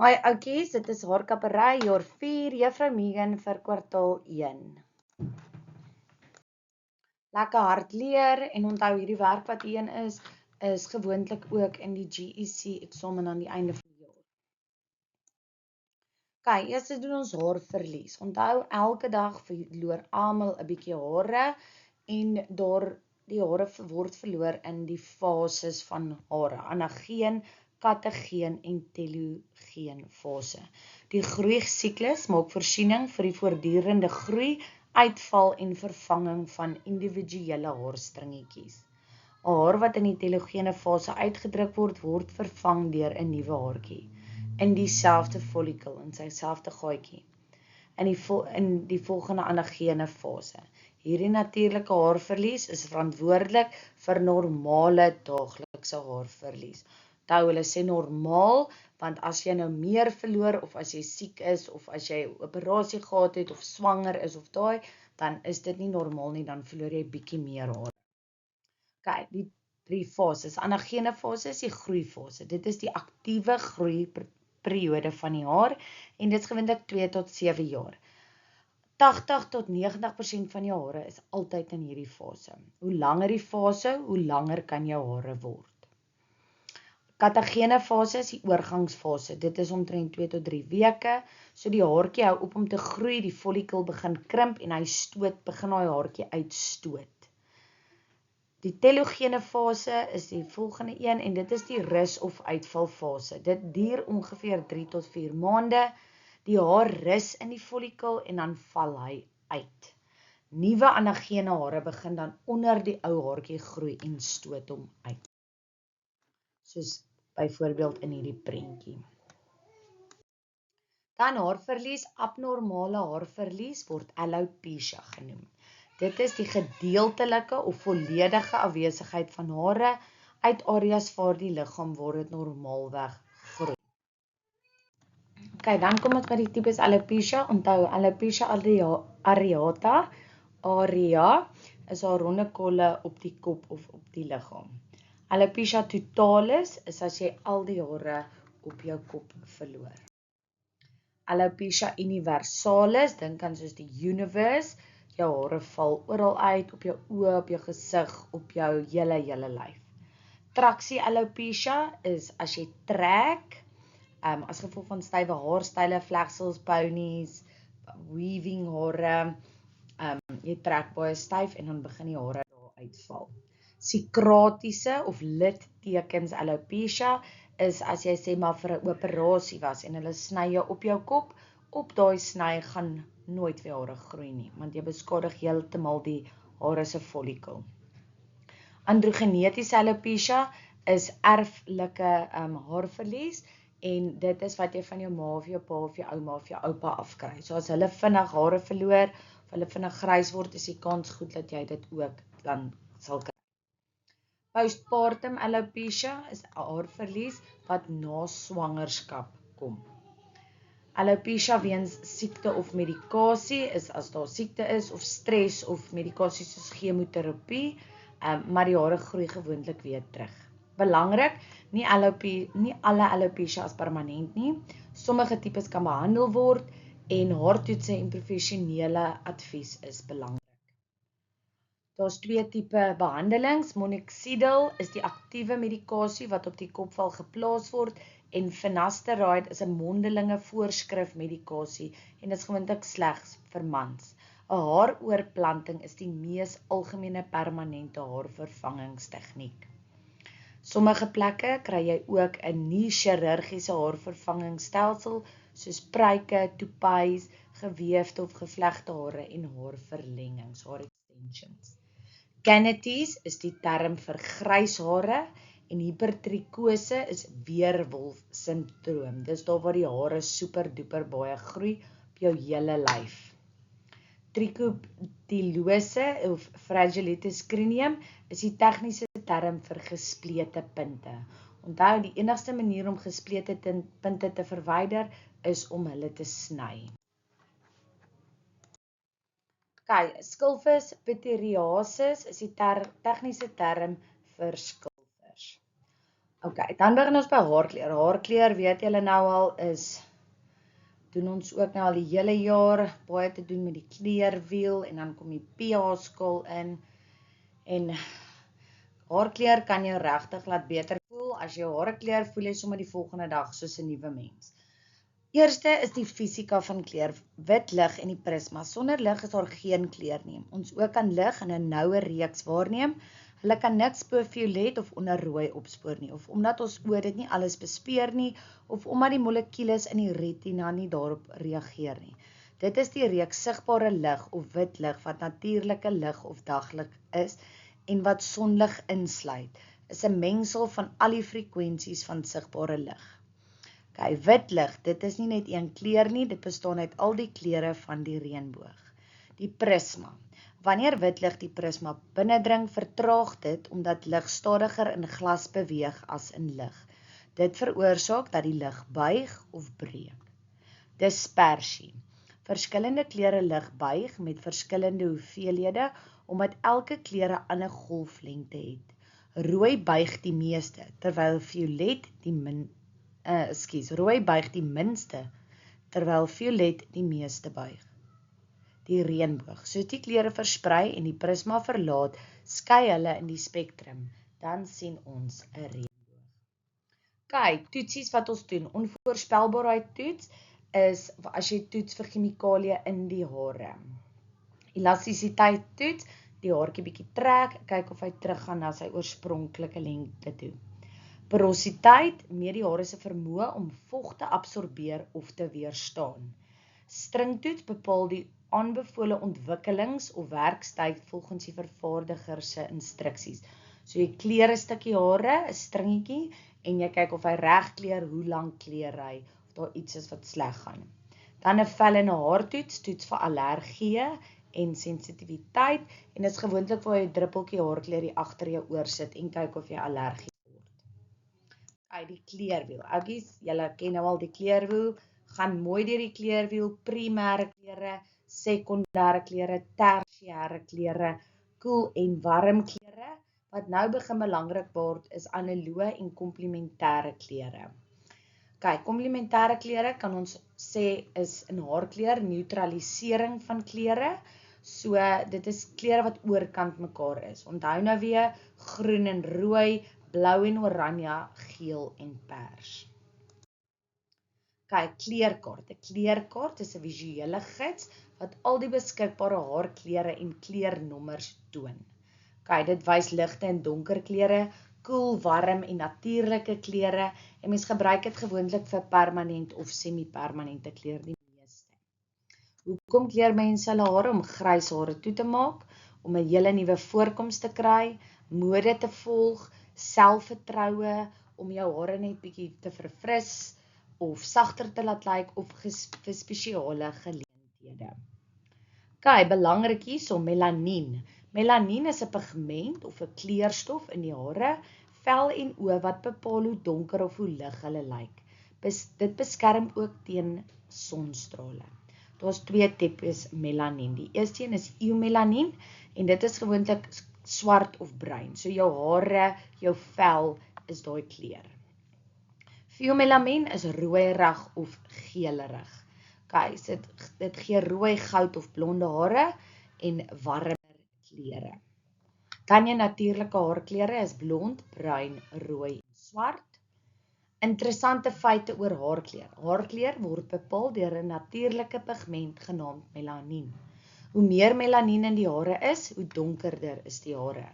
Hi oukies, dit is haar kappery, jaar 4, Juffrou Megan vir kwartaal 1. Lekker hard leer en onthou hierdie werk wat hierin is gewoonlik ook in die GEC eksamen aan die einde van die jaar. Okay, eers doen ons haarverlies. Onthou, elke dag verloor almal 'n bietjie hare en die hare word verloor in die fases van hare. Anageen, katageen en telogeen fase. Die groeisiklus maak voorsiening vir die voortdurende groei, uitval en vervanging van individuele haarstringetjies. 'n Haar wat in die telogene fase uitgedruk word vervang deur 'n nuwe haartjie in dieselfde follikel, in sy selfde gaatjie, in die volgende anagene fase. Hierdie natuurlike haarverlies is verantwoordelik vir normale daaglikse haarverlies. Onthou, hulle sê normaal, want as jy nou meer verloor, of as jy siek is, of as jy 'n operasie gehad het, of swanger is, of daai, dan is dit nie normaal nie, dan verloor jy bietjie meer hare. Okay, die 3 fases. Anagene fase is die groeifase. Dit is die aktiewe groeiperiode van die haar en dit is gewoonlik 2 tot 7 jaar. 80 tot 90% van jou hare is altyd in hierdie fase. Hoe langer die fase, hoe langer kan jou hare word. Katagene fase is die oorgangsfase. Dit is omtrent 2 tot 3 weke. So die haartjie hou op om te groei, die follikel begin krimp en hy begin daai haartjie uitstoot. Die telogene fase is die volgende een en dit is die rus of uitval fase. Dit duur ongeveer 3 tot 4 maande. Die haar rus in die follikel en dan val hy uit. Nuwe anagene hare begin dan onder die ou haartjie groei en stoot hom uit. Soos byvoorbeeld in hierdie prentjie. Dan haarverlies, abnormale haarverlies word alopecia genoem. Dit is die gedeeltelike of volledige afwesigheid van hare uit areas waar die liggaam waar dit normaalweg groei. Okay, dan kom ons by die tipes alopecia. Onthou, alopecia areata, area is haar ronde kolle op die kop of op die liggaam. Alopecia totalis is as jy al die hare op jou kop verloor. Alopecia universalis, dink aan soos die universe, jou hare val oral uit, op jou oë, op jou gesig, op jou hele lyf. Traksie alopecia is as jy trek, as gevolg van stywe haarstyle, vlegsels, ponies, weaving hare, jy trek baie styf en dan begin die hare daar uitval. Sikratiese of littekens alopecia is as jy sê maar vir 'n operasie was en hulle sny jou op jou kop, op daai sny gaan nooit weer hare groei nie, want jy beskadig heeltemal die hare se follikel. Androgenetiese alopecia is erflike haarverlies en dit is wat jy van jou ma of jou pa of jou ouma of jou oupa afkry. So as hulle vinnig hare verloor of hulle vinnig grys word, is die kans goed dat jy dit ook dan sal kry. Postpartum alopecia is haarverlies wat na swangerskap kom. Alopecia weens siekte of medikasie is as daar siekte is of stres of medikasie soos chemoterapie, maar die hare groei gewoonlik weer terug. Belangrik, nie alle alopecia is permanent nie. Sommige tipes kan behandel word en haartoetse en professionele advies is belangrik. Daar's 2 tipe behandelings. Minoxidil is die aktiewe medikasie wat op die kopvel geplaas word en finasteride is 'n mondelinge voorskrif medikasie en is gewoonlik slegs vir mans. 'n Haaroorplanting is die mees algemene permanente haarvervangingstegniek. Sommige plekke kry jy ook 'n nie-chirurgiese haarvervangingsstelsel soos pruike, toupees, geweefde of gevlegde hare en haarverlengings, haar extensions. Canetes is die term vir grys hare en hypertrikose is weerwolf-sindroom. Dis daar waar die hare super duper baie groei op jou hele lyf. Tricotillose of fragilitis crinium is die tegniese term vir gesplete punte. Onthou, die enigste manier om gesplete punte te verwyder is om hulle te sny. Okay, skilfus pityriasis is die tegniese term vir skilfers. Ok, dan begin ons by haarkleur. Haarkleur, weet julle nou al, doen ons ook nou al die hele jaar, baie te doen met die kleurwiel, en dan kom die pH-skaal in, en haarkleur kan jou regtig laat beter voel. As jy hare kleur, voel jy sommer die volgende dag soos 'n nuwe mens. Eerste is die fisika van kleur, wit lig en die prisma. Sonder lig is daar geen kleur nie. Ons oë kan lig in 'n noue reeks waarneem. Hulle kan niks bo violet of onder rooi opspoor nie, of omdat ons oë dit nie alles bespeer nie, of omdat die molekules in die retina nie daarop reageer nie. Dit is die reeks sigbare lig of wit lig wat natuurlike lig of daglig is en wat sonlig insluit. Is 'n mengsel van al die frekwensies van sigbare lig. Okay, wit lig, dit is nie net een kleur nie, dit bestaan uit al die kleure van die reënboog. Die prisma. Wanneer wit lig die prisma binnendring, vertraag dit omdat lig stadiger in glas beweeg as in lig. Dit veroorsaak dat die lig buig of breek. Dispersie. Verskillende kleure lig buig met verskillende hoeveelhede omdat elke kleur 'n ander golflengte het. Rooi buig die meeste, terwyl violet rooi buig die minste, terwyl violet die meeste buig. Die reënboog. Soos die kleure versprei en die prisma verlaat, skei hulle in die spektrum. Dan sien ons 'n reënboog. Kyk, toetsies wat ons doen. Onvoorspelbaarheid toets is as jy toets vir chemikalie in die hare. Elastisiteit toets, die haartjie bietjie trek, kyk of hy teruggaan na sy oorspronklike lengte toe. Porositeit, meet die hare se vermoë om vog te absorbeer of te weerstaan. Stringtoets bepaal die aanbevole ontwikkelings of werkstyd volgens die vervaardiger se instruksies. So jy kleur 'n stukkie hare, 'n stringetjie, en jy kyk of hy reg kleur, hoe lank kleur hy, of daar iets is wat sleg gaan. Dan 'n vel en 'n haartoets, toets vir allergie en sensitiwiteit, en is gewoonlik waar jy 'n druppeltjie haarkleur hier agter jou oor sit en kyk of jy allergies word. Kyk, die kleurwiel. Oukies, julle ken nou al die kleurwiel, gaan mooi deur die kleurwiel, primêre kleure, sekondêre kleure, tersiêre kleure, koel en warm kleure. Wat nou begin belangrik word is analoë en komplementêre kleure. Kyk, komplementêre kleure kan ons sê is in haarkleur neutralisering van kleure. So dit is kleure wat oorkant mekaar is. Onthou nou weer groen en rooi, blou en oranje, geel en pers. Kyk, kleurkaart. 'n Kleurkaart is 'n visuele gids wat al die beskikbare haarkleure en kleurnommers toon. Kyk, dit wys ligte en donker kleure, koel, warm en natuurlike kleure, en mens gebruik dit gewoonlik vir permanent of semi-permanente kleur die meeste. Hoekom kleur mense hulle hare? Om grys hare toe te maak, om 'n hele nuwe voorkoms te kry, mode te volg, selfvertroue, om jou hare net bietjie te verfris, of sagter te laat lyk, of vir spesiale geleenthede. Kyk, belangrik hierso, melanien. Melanien is 'n pigment of 'n kleurstof in die hare, vel en oë wat bepaal hoe donker of hoe lig hulle lyk. Dit beskerm ook teen sonstrale. Daar's 2 tipes melanien. Die eerste een is eumelanien, en dit is gewoonlik swart of bruin. So jou hare, jou vel is daai kleur. Pheomelamine is rooierig of geelerig. Kyk, dit gee rooi, goud of blonde hare en warmer kleure. Dan jou natuurlike haarkleure is blond, bruin, rooi en swart. Interessante feite oor haarkleur. Haarkleur word bepaal deur 'n natuurlike pigment genaamd melanien. Hoe meer melanien in die hare is, hoe donkerder is die hare.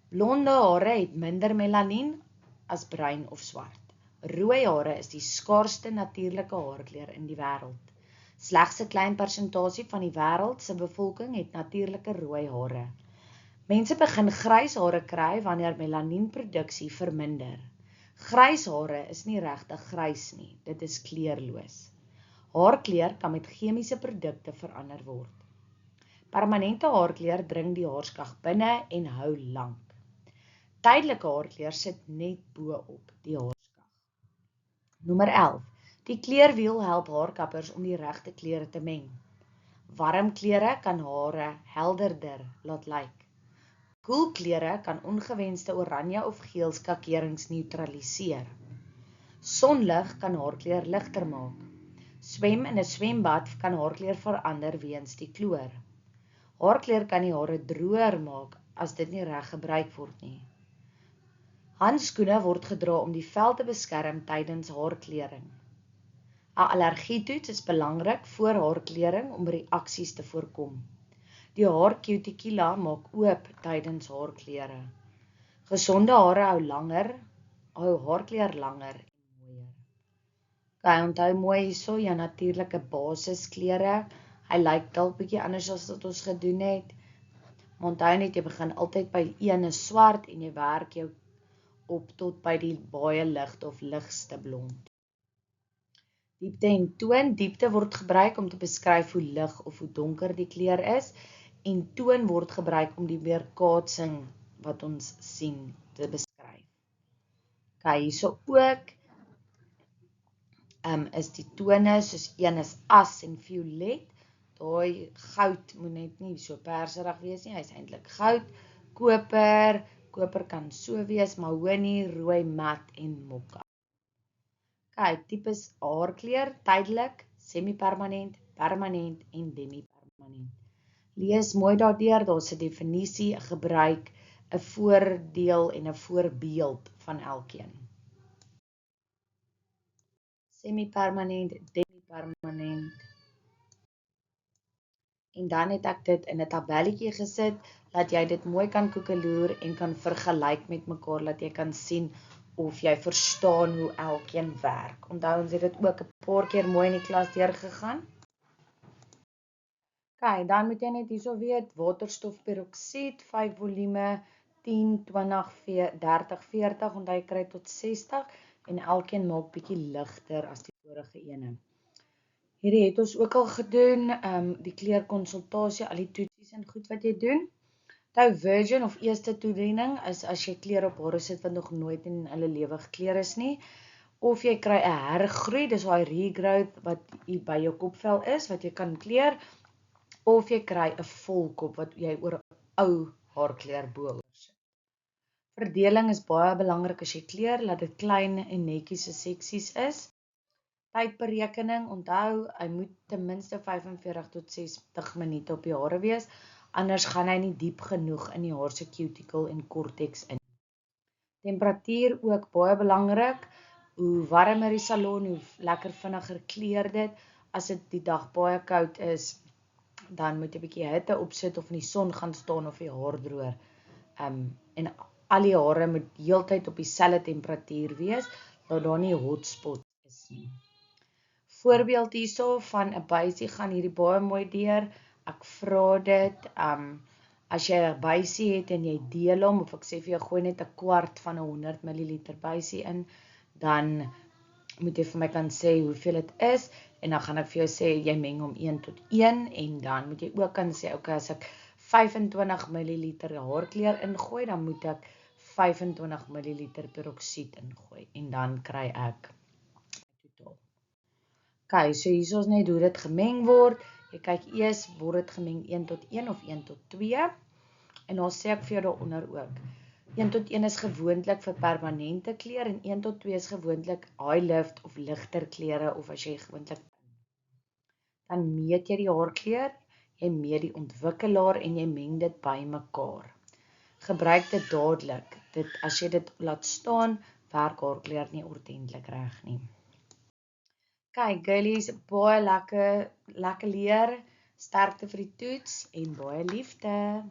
Blonde hare het minder melanien as bruin of swart. Rooi hare is die skaarsste natuurlike haarkleur in die wêreld. Slegs 'n klein persentasie van die wêreld se bevolking het natuurlike rooi hare. Mense begin grys hare kry wanneer melanienproduksie verminder. Grys hare is nie regtig grys nie, dit is kleurloos. Haarkleur kan met chemiese produkte verander word. Permanente haarkleur dring die haarskag binne en hou lank. Tydelike haarkleur sit net bo op die haarskag. Nommer 11. Die kleurwiel help haarkappers om die regte kleure te meng. Warm kleure kan hare helderder laat lyk. Koelkleure kan ongewenste oranje of geel skakerings neutraliseer. Sonlig kan haarkleur ligter maak. Swem in 'n swembad kan haarkleur verander weens die kloor. Haarkleur kan die hare droër maak as dit nie reg gebruik word nie. Handskoene word gedra om die vel te beskerm tydens haarkleuring. 'n Allergietoets is belangrik voor haarkleuring om reaksies te voorkom. Die haarcuticula maak oop tydens haarkleure. Gesonde hare hou haarkleur langer en mooier. Onthou mooi hierso jou natuurlike basiskleure. Hy lyk dalk bietjie anders as wat ons gedoen het. Maar onthou net, jy begin altyd by een is swart en jy werk jou op tot by die baie lig of ligste blond. Diepte en toon. Diepte word gebruik om te beskryf hoe lig of hoe donker die kleur is. En toon word gebruik om die weerkaatsing wat ons sien te beskryf. Hierso ook is die tone, soos een is as en violet. Daai goud moet net nie so perserig wees nie, hy is eintlik goud. Koper kan so wees, mahonie, rooi, mat en mokka. Tipes haarkleur, tydelik, semi-permanent, permanent en demi-permanent. Lees mooi daardeur, daar's 'n definisie, 'n gebruik, 'n voordeel en 'n voorbeeld van elkeen. Semi-permanent, demi-permanent. En dan het ek dit in 'n tabelletjie gesit, dat jy dit mooi kan koekeloer en kan vergelyk met mekaar, dat jy kan sien of jy verstaan hoe elkeen werk. Onthou ons het dit ook 'n paar keer mooi in die klas deurgegaan. Dan moet jy net hierso weet, waterstofperoksied, 5 volume, 10, 20, 30, 40, onthou jy kry tot 60, en elkeen maak bietjie ligter as die vorige ene. Hierdie het ons ook al gedoen, die kleurkonsultasie, al die toetsies en goed wat jy doen. Onthou, virgin of eerste toediening is as jy kleur op hare sit wat nog nooit in hulle lewe gekleur is nie, of jy kry 'n hergroei, dis daai regrowth wat hier by jou kopvel is, wat jy kan kleur, of jy kry 'n volkop wat jy oor 'n ou haarkleur bo-oor sit. Verdeling is baie belangrik as jy kleur, laat dit klein en netjies seksies is. Tydberekening, onthou, hy moet ten minste 45 tot 60 minute op die hare wees, anders gaan hy nie diep genoeg in die haar se cuticle en cortex in. Temperatuur ook baie belangrik, hoe warmer die salon, hoe lekker vinniger kleur dit. As dit die dag baie koud is, dan moet jy 'n bietjie hitte opsit of in die son gaan staan of die haar droër. En al die hare moet heeltyd op dieselfde temperatuur wees, dat daar nie hotspot is nie. Voorbeeld hierso van 'n buisie gaan hierdie baie mooi deur. Ek vra dit, as jy 'n buisie het en jy deel hom, of ek sê vir jou gooi net 'n kwart van 'n 100 ml buisie in, dan moet jy vir my kan sê hoeveel dit is, en dan gaan ek vir jou sê, jy meng hom 1 tot 1, en dan moet jy ook kan sê, okay, as ek 25 ml haarkleur ingooi, dan moet ek 25 ml peroksied ingooi, en dan kry ek totaal. So hier is ons net hoe dit gemeng word. Jy kyk eers, word dit gemeng 1 tot 1 of 1 tot 2, en dan sê ek vir jou daaronder ook, 1 tot 1 is gewoonlik vir permanente kleur, en 1 tot 2 is gewoonlik high lift of ligter kleure, of as jy gewoonlik, dan meet jy die haarkleur, jy meet die ontwikkelaar, en jy meng dit by mekaar. Gebruik dit dadelik, as jy dit laat staan, werk haarkleur nie ordentlik reg nie. Girlies, baie lekker leer, sterkte vir die toets, en baie liefde!